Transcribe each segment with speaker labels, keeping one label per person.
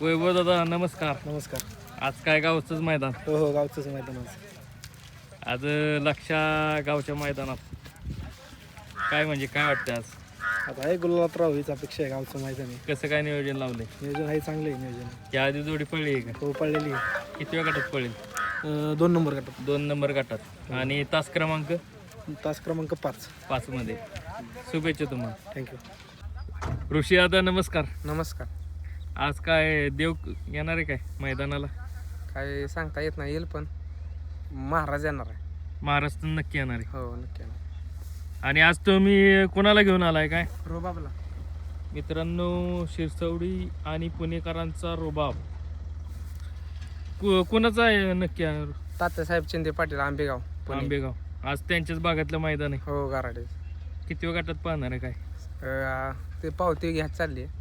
Speaker 1: वैभव दादा नमस्कार.
Speaker 2: नमस्कार.
Speaker 1: आज काय गावचंच मैदान?
Speaker 2: हो गावचंच मैदान
Speaker 1: आज लक्षा गावच्या मैदानात काय म्हणजे काय वाटतं आज?
Speaker 2: आता आहे गुलाबात राहू हीच अपेक्षा आहे. गावचं मैदान आहे.
Speaker 1: कसं काय नियोजन लावलंय?
Speaker 2: नियोजन आहे चांगलं आहे नियोजन.
Speaker 1: या आधी जोडी पडली आहे का?
Speaker 2: हो पडलेली आहे.
Speaker 1: किती वेळ गटात पडेल?
Speaker 2: 2 नंबर गटात.
Speaker 1: 2 नंबर गटात. आणि तास क्रमांक
Speaker 2: तास क्रमांक 5
Speaker 1: मध्ये. शुभेच्छा तुम्हाला.
Speaker 2: थँक्यू.
Speaker 1: ऋषी दादा नमस्कार.
Speaker 2: नमस्कार.
Speaker 1: आज काय देव येणार आहे काय मैदानाला?
Speaker 2: काय सांगता येत नाही, येईल पण महाराज येणार आहे.
Speaker 1: महाराष्ट्र नक्की येणार आहे.
Speaker 2: हो नक्की येणार.
Speaker 1: आणि आज तुम्ही कोणाला घेऊन आलाय काय?
Speaker 2: रोबाबला.
Speaker 1: मित्रांनो, शिरसवडी आणि पुणेकरांचा रोबाब कोणाचा आहे नक्की?
Speaker 2: तात्यासाहेब चिंदे पाटील आंबेगाव पुणे.
Speaker 1: आंबेगाव. आज त्यांच्याच भागातलं मैदान आहे.
Speaker 2: हो गाराडे.
Speaker 1: किती वेळ गटात पाहणार आहे काय?
Speaker 2: ते पावती घ्यायची चालली आहे.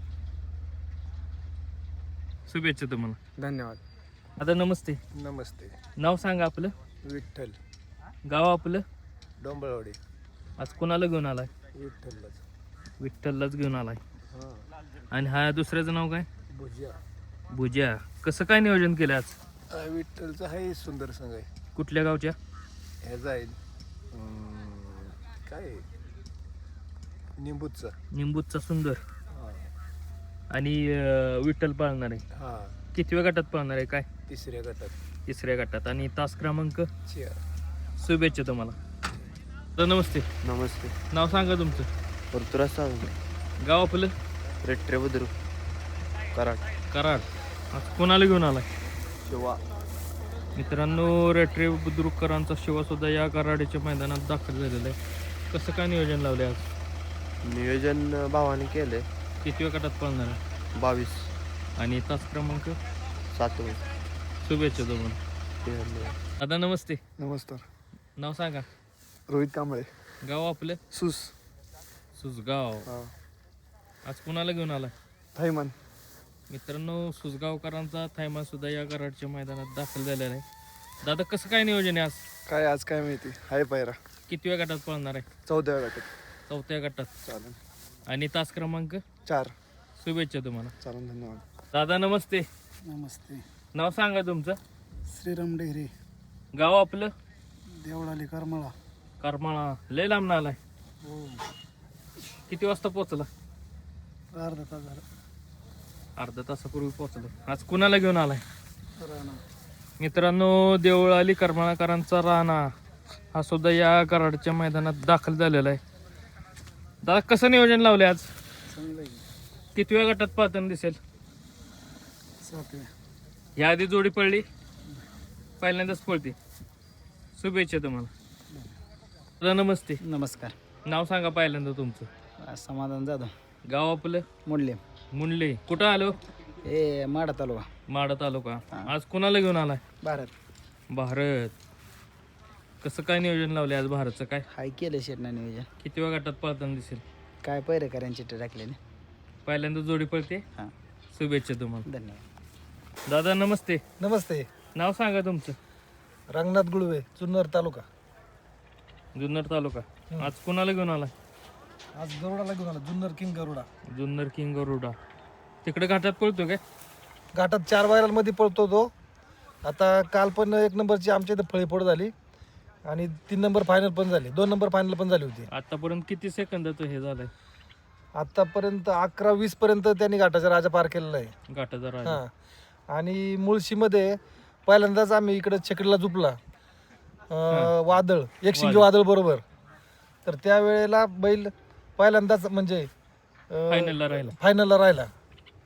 Speaker 1: शुभेच्छा तुम्हाला.
Speaker 2: धन्यवाद.
Speaker 1: आता नमस्ते.
Speaker 2: नमस्ते.
Speaker 1: नाव सांगा आपलं.
Speaker 2: विठ्ठल.
Speaker 1: गाव आपलं.
Speaker 2: डोंबळवाडी.
Speaker 1: आज कोणाला घेऊन आलाय?
Speaker 2: विठ्ठलच.
Speaker 1: विठ्ठललाच घेऊन आलाय.
Speaker 2: हां.
Speaker 1: आणि हा दुसऱ्याचं नाव काय?
Speaker 2: भुजिया.
Speaker 1: भुजिया. कसं काय नियोजन केलं आज?
Speaker 2: विठ्ठलचं आहे सुंदर संघ आहे.
Speaker 1: कुठल्या गावच्या?
Speaker 2: हे जाईल काय निंबूचा.
Speaker 1: निंबूचा सुंदर. आणि विठ्ठल पाळणार आहे.
Speaker 2: हा
Speaker 1: किती वेळ गटात पाळणार आहे काय?
Speaker 2: तिसऱ्या गटात.
Speaker 1: तिसऱ्या गटात. आणि तास क्रमांक?
Speaker 2: 4.
Speaker 1: शुभेच्छा तुम्हाला. तर नमस्ते.
Speaker 2: नमस्ते.
Speaker 1: नाव सांगा तुमचं.
Speaker 2: ऋतुराज सावंत.
Speaker 1: गाव आपलं.
Speaker 2: रेट्रे बुद्रुक. कराड.
Speaker 1: कराड. आज कोणाला घेऊन आलाय?
Speaker 2: शिवा.
Speaker 1: मित्रांनो, रेट्रे बुद्रुककरांचा शिवा सुद्धा या कराडीच्या मैदानात दाखल झालेला आहे. कसं काय नियोजन लावले आज?
Speaker 2: नियोजन भावाने केले.
Speaker 1: किती वेळ गटात पाळणार आहे?
Speaker 2: 22.
Speaker 1: आणि तास क्रमांक?
Speaker 2: 7.
Speaker 1: शुभेच्छा तुम्हाला. दादा नमस्ते.
Speaker 2: नमस्कार.
Speaker 1: नाव सांगा.
Speaker 2: रोहित कांबळे.
Speaker 1: गाव आपलं. सुसगाव. आज कुणाला घेऊन आलाय?
Speaker 2: थैमान.
Speaker 1: मित्रांनो, सुसगावकरांचा थैमान सुद्धा या कराडच्या मैदानात दाखल झालेला आहे. दादा कसं काय नियोजन आहे आज?
Speaker 2: काय आज काय माहिती हाय पायरा.
Speaker 1: किती वेळ गटात पळणार आहे?
Speaker 2: 14व्या गटात.
Speaker 1: 4थ्या गटात.
Speaker 2: चालेल.
Speaker 1: आणि तास क्रमांक?
Speaker 2: 4.
Speaker 1: शुभेच्छा तुम्हाला.
Speaker 2: चालेल. धन्यवाद.
Speaker 1: दादा नमस्ते.
Speaker 2: नमस्ते.
Speaker 1: नाव सांगा तुमचं.
Speaker 2: श्रीराम डेहरे.
Speaker 1: गाव आपलं.
Speaker 2: देवळाली करमाळा.
Speaker 1: करमाळा. लय लांब आलाय.
Speaker 2: हो.
Speaker 1: किती वाजता पोहोचला?
Speaker 2: अर्धा तास झाला.
Speaker 1: अर्धा तासापूर्वी पोहोचलो. आज कुणाला घेऊन आलाय?
Speaker 2: राणा.
Speaker 1: मित्रांनो, देवळाली करमाळाकरांचा राणा हा सुद्धा या कराडच्या मैदानात दाखल झालेला आहे. दादा कसं नियोजन लावले आज?
Speaker 2: चांगलं आहे.
Speaker 1: किती वेळ गटात पाहताना दिसेल?
Speaker 2: 7व्या.
Speaker 1: या आधी जोडी पडली, पहिल्यांदाच पळते. शुभेच्छा तुम्हाला. दादा नमस्ते.
Speaker 2: नमस्कार.
Speaker 1: नाव सांगा पहिल्यांदा तुमचं.
Speaker 2: समाधान जाधव.
Speaker 1: गाव आपलं.
Speaker 2: मोडले.
Speaker 1: मुंडले. कुठं आलो?
Speaker 2: ए माडा तालुका.
Speaker 1: माडा तालुका. आज कुणाला घेऊन आलाय?
Speaker 2: भारत.
Speaker 1: भारत. कसं काय नियोजन लावले आज भारतचं काय?
Speaker 2: हाय केलं शेटना नियोजन.
Speaker 1: किती वेळ गटात पळताना दिसेल?
Speaker 2: काय पैरेकरांची टाकलेली.
Speaker 1: पहिल्यांदा जोडी पळते.
Speaker 2: हां.
Speaker 1: शुभेच्छा तुम्हाला.
Speaker 2: धन्यवाद.
Speaker 1: दादा नमस्ते.
Speaker 2: नमस्ते.
Speaker 1: नाव सांगा तुमचं.
Speaker 2: रंगनाथ गुळवे, जुन्नर तालुका.
Speaker 1: जुन्नर तालुका. आज कुणाला घेऊन आलाय?
Speaker 2: आज गरुडाला घेऊन आला. जुन्नर किंग गरुडा.
Speaker 1: जुन्नर किंग गरुडा. तिकडे घाटात पळतो काय?
Speaker 2: घाटात 4 वायरांमध्ये पळतो तो. आता काल पण 1 नंबरची आमच्या इथं फळीफोड झाली आणि 3 नंबर फायनल पण झाली. 2 नंबर फायनल पण झाली होती.
Speaker 1: आतापर्यंत किती सेकंदाचं हे झालंय?
Speaker 2: आतापर्यंत 11-20 पर्यंत त्यांनी घाटाचा राजा पार केलेला आहे.
Speaker 1: घाटाचा राजा.
Speaker 2: हां. आणि मुळशीमध्ये पहिल्यांदाच आम्ही इकडे छकडीला झुपला वादळ, एकशिंगी वादळ बरोबर. तर त्यावेळेला बैल पहिल्यांदाच म्हणजे फायनलला राहिला.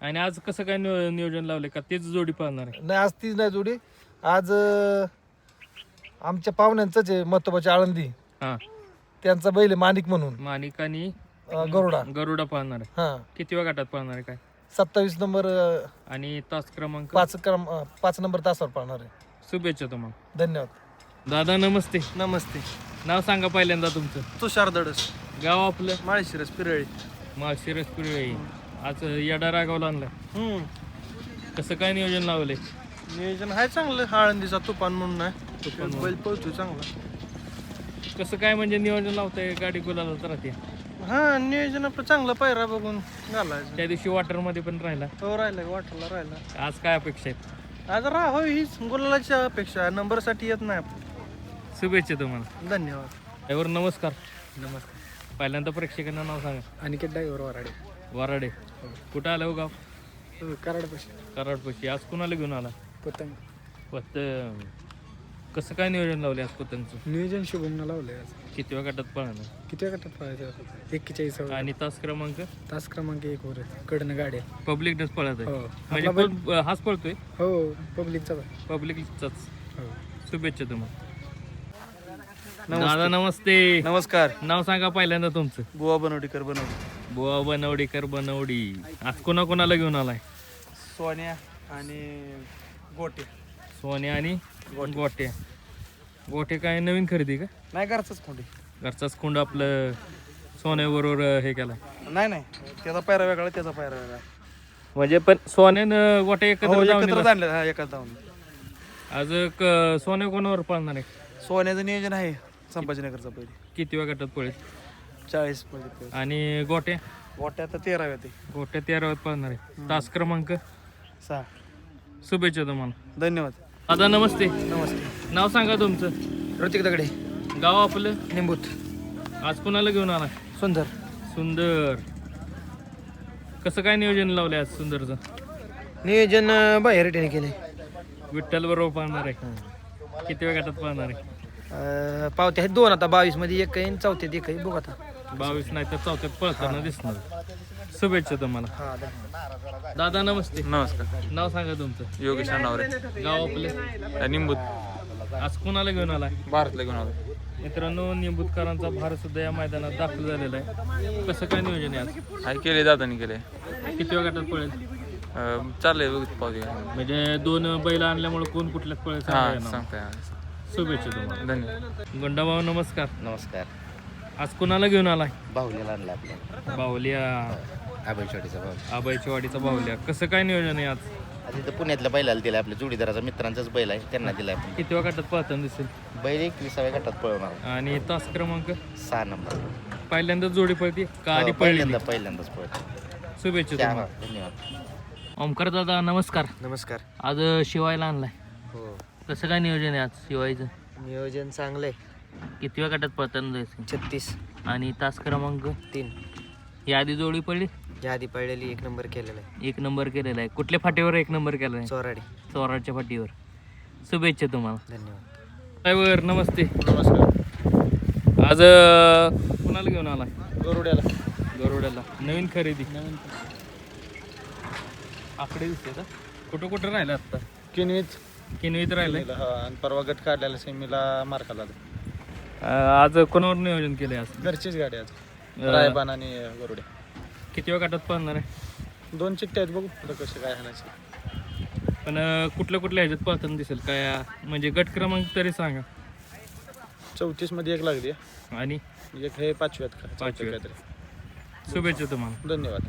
Speaker 1: आणि आज कसं काय नियोजन लावले का तेच जोडी पाळणार आहे?
Speaker 2: नाही, आज तीच नाही जोडी. आज आमच्या पाहुण्यांचंच आहे महत्वाची आळंदी.
Speaker 1: हा.
Speaker 2: त्यांचा बैल आहे माणिक म्हणून.
Speaker 1: माणिक आणि
Speaker 2: गरुडा
Speaker 1: पाळणार आहे.
Speaker 2: हां.
Speaker 1: किती वेळ गटात पाळणार आहे काय?
Speaker 2: 27 नंबर.
Speaker 1: आणि तास क्रमांक?
Speaker 2: 5 नंबर तासावर पाळणार आहे.
Speaker 1: शुभेच्छा तुम्हाला.
Speaker 2: धन्यवाद.
Speaker 1: दादा नमस्ते.
Speaker 2: नमस्ते.
Speaker 1: नाव सांगा पहिल्यांदा तुमचं.
Speaker 2: तुषार दडस.
Speaker 1: गाव आपलं.
Speaker 2: माळशिरस पिरळी.
Speaker 1: माळशिरस पिरळी. आज येडा रागावला आणलाय. कसं काय नियोजन लावले?
Speaker 2: नियोजन आहे चांगलं. आळंदीचा तुफान म्हणून आहे. बैल पळतोय चांगला.
Speaker 1: कसं काय म्हणजे नियोजन लावताय? गाडी गुलाला तर राहते.
Speaker 2: हा नियोजन आपलं चांगलं पायरा बघून घालायचं.
Speaker 1: त्या दिवशी वॉटरमध्ये पण राहिला.
Speaker 2: तो राहिला वाटला राहिला.
Speaker 1: आज काय अपेक्षा आहेत?
Speaker 2: आज राहावं हीच गुलालाची अपेक्षा, नंबरसाठी येत नाही आपण.
Speaker 1: शुभेच्छा तुम्हाला.
Speaker 2: धन्यवाद.
Speaker 1: ड्रायव्हर नमस्कार.
Speaker 2: नमस्कार.
Speaker 1: पहिल्यांदा प्रेक्षकांना नाव सांगा.
Speaker 2: अनिकेत ड्रायव्हर वराडे.
Speaker 1: वराडे. कुठं आलं हो गाव?
Speaker 2: कराडपाशी.
Speaker 1: कराडपाशी. आज कुणाला घेऊन आला?
Speaker 2: पतंग.
Speaker 1: पतंग. कसं काय नियोजन लावले आज पतंगचं?
Speaker 2: नियोजन शुभमनं लावलंय आज.
Speaker 1: किती वेळ गटात पळणार?
Speaker 2: किती गटात पळायचं? 41.
Speaker 1: आणि तास क्रमांक?
Speaker 2: तास क्रमांक 1 वर कडनं गाड्या.
Speaker 1: पब्लिकनेच पळत आहे.
Speaker 2: हो.
Speaker 1: म्हणजे हाच पळतोय
Speaker 2: हो पब्लिकचा.
Speaker 1: पब्लिकचाच.
Speaker 2: हो.
Speaker 1: शुभेच्छा तुम्हाला. दादा नमस्ते.
Speaker 2: नमस्कार.
Speaker 1: नाव सांगा पहिल्यांदा तुमचं.
Speaker 2: बुवा बनवडीकर बनवडी.
Speaker 1: बुवा बनवडीकर बनवडी. आज कोणाला घेऊन आलाय?
Speaker 2: सोन्या आणि गोटे.
Speaker 1: सोन्या आणि गोटे. गोटे काय नवीन खरेदी का?
Speaker 2: नाही घरचाच खोंडी.
Speaker 1: घरचाच कोंड आपलं सोन्याबरोबर हे केलाय.
Speaker 2: नाही त्याचा पायरा वेगळा, त्याचा पायरा वेगळा.
Speaker 1: म्हणजे पण सोन्यानं गोटे एकत्र जाऊन
Speaker 2: आणले. हा एकाच धावून.
Speaker 1: आज सोन्या कोणावर पळणार आहे?
Speaker 2: सोन्याचं नियोजन आहे संभाजीनगरचा पहिले.
Speaker 1: किती वेळ गटात पळेल?
Speaker 2: 40 मध्ये.
Speaker 1: आणि गोटे?
Speaker 2: गोटे आता 13व्या ते.
Speaker 1: गोटे 13 पळणार आहे. तास क्रमांक?
Speaker 2: 6.
Speaker 1: शुभेच्छा तुम्हाला.
Speaker 2: धन्यवाद.
Speaker 1: दादा नमस्ते.
Speaker 2: नमस्ते.
Speaker 1: नाव सांगा तुमचं.
Speaker 2: ऋतिक दगडे.
Speaker 1: गाव आपलं?
Speaker 2: निंबूत.
Speaker 1: आज कोणाला घेऊन आला?
Speaker 2: सुंदर.
Speaker 1: सुंदर. कसं काय नियोजन लावलंय आज सुंदरचं?
Speaker 2: नियोजन बाहेर केले.
Speaker 1: विठ्ठल बरोबर पाळणार आहे. किती वेळ गटात पाळणार आहे?
Speaker 2: पावते आहेत 2 आता. 22 मध्ये 1 आहे, 4थ्यात 1 आहे. बघू आता.
Speaker 1: 22 नाही तर 4थ्यात पळताना दिसणार. शुभेच्छा तुम्हाला. दादा नमस्ते.
Speaker 3: नमस्कार.
Speaker 1: नाव सांगा तुमचं.
Speaker 3: योगेश नावरे.
Speaker 1: गाव आपलं?
Speaker 3: निंबूत.
Speaker 1: आज कोणाला घेऊन आलाय?
Speaker 3: भारतला घेऊन आलो.
Speaker 1: मित्रांनो निंबूतकरांचा भारत सुद्धा या मैदानात दाखल झालेला आहे. कसं काय नियोजन आहे आज?
Speaker 3: हाय केले दादानी केले.
Speaker 1: किती वेळ गटात पळेल?
Speaker 3: चाललंय पावती.
Speaker 1: म्हणजे 2 बैल आणल्यामुळे कोण कुठल्याच पळेल
Speaker 3: हा
Speaker 1: सांगता येणार.
Speaker 3: सांगताय.
Speaker 1: शुभेच्छा तुम्हाला.
Speaker 3: धन्यवाद.
Speaker 1: गुंडाभाऊ नमस्कार.
Speaker 4: नमस्कार.
Speaker 1: आज कोणाला घेऊन आलाय?
Speaker 4: बाहुलीला आणला आपल्या
Speaker 1: बाहुल्या.
Speaker 4: आबाईचवाडीचा भाऊ.
Speaker 1: आबाईच्या वाडीचा बाहुल्या. कसं काय नियोजन आहे आज?
Speaker 4: आज इथं पुण्यातल्या बैलाला दिला, आपल्या जोडीदाराचा मित्रांचाच बैल आहे, त्यांना दिला आपण.
Speaker 1: किती वेळ गटात पळताना दिसेल?
Speaker 4: बैल 21व्या गटात पळवणार.
Speaker 1: आणि तास क्रमांक?
Speaker 4: 6 नंबर.
Speaker 1: पहिल्यांदाच जोडी पळते का आधी पळली?
Speaker 4: पहिल्यांदाच पळतो.
Speaker 1: शुभेच्छा तुम्हाला.
Speaker 4: धन्यवाद.
Speaker 1: ओमकार दादा नमस्कार.
Speaker 2: नमस्कार.
Speaker 1: आज शिवायला आणलाय.
Speaker 2: हो.
Speaker 1: कसं काय नियोजन आहे आज शिवायचं?
Speaker 2: नियोजन चांगलं आहे.
Speaker 1: किती वेळ गटात पळताना जायचं?
Speaker 2: 36.
Speaker 1: आणि तास क्रमांक?
Speaker 2: 3.
Speaker 1: या आधी जोडी पडली?
Speaker 2: या आधी पळलेली 1 नंबर केलेला आहे.
Speaker 1: 1 नंबर केलेला आहे. कुठल्या फाटीवर 1 नंबर केला आहे?
Speaker 2: चोराडी.
Speaker 1: चोराच्या फाटीवर. शुभेच्छा तुम्हाला.
Speaker 2: धन्यवाद.
Speaker 1: ड्रायव्हर नमस्ते.
Speaker 2: नमस्कार.
Speaker 1: आज कुणाला घेऊन आलाय?
Speaker 2: गरुड्याला.
Speaker 1: गरुड्याला. नवीन खरेदी. आकडे दिसते का? कुठं कुठं राहिलं आता? किनवीत राहिलंय.
Speaker 2: आणि परवा गट काढलेला सेमीला मार्क आला.
Speaker 1: आज कोणावर नियोजन केलंय आज?
Speaker 2: घरचीच गाडी आज. रायबान आणि गरुड्या.
Speaker 1: किती वेळ गटात पळणार आहे?
Speaker 2: 2 चिकटे आहेत, बघू पुढं कसे काय हाणायचे.
Speaker 1: पण कुठल्या ह्याच्यात पळताना दिसेल काय? म्हणजे गट क्रमांक तरी सांगा.
Speaker 2: 34 मध्ये 1 लागली
Speaker 1: आणि
Speaker 2: 1 हे 5व्यात का?
Speaker 1: 5व्यात. शुभेच्छा तुम्हाला.
Speaker 2: धन्यवाद.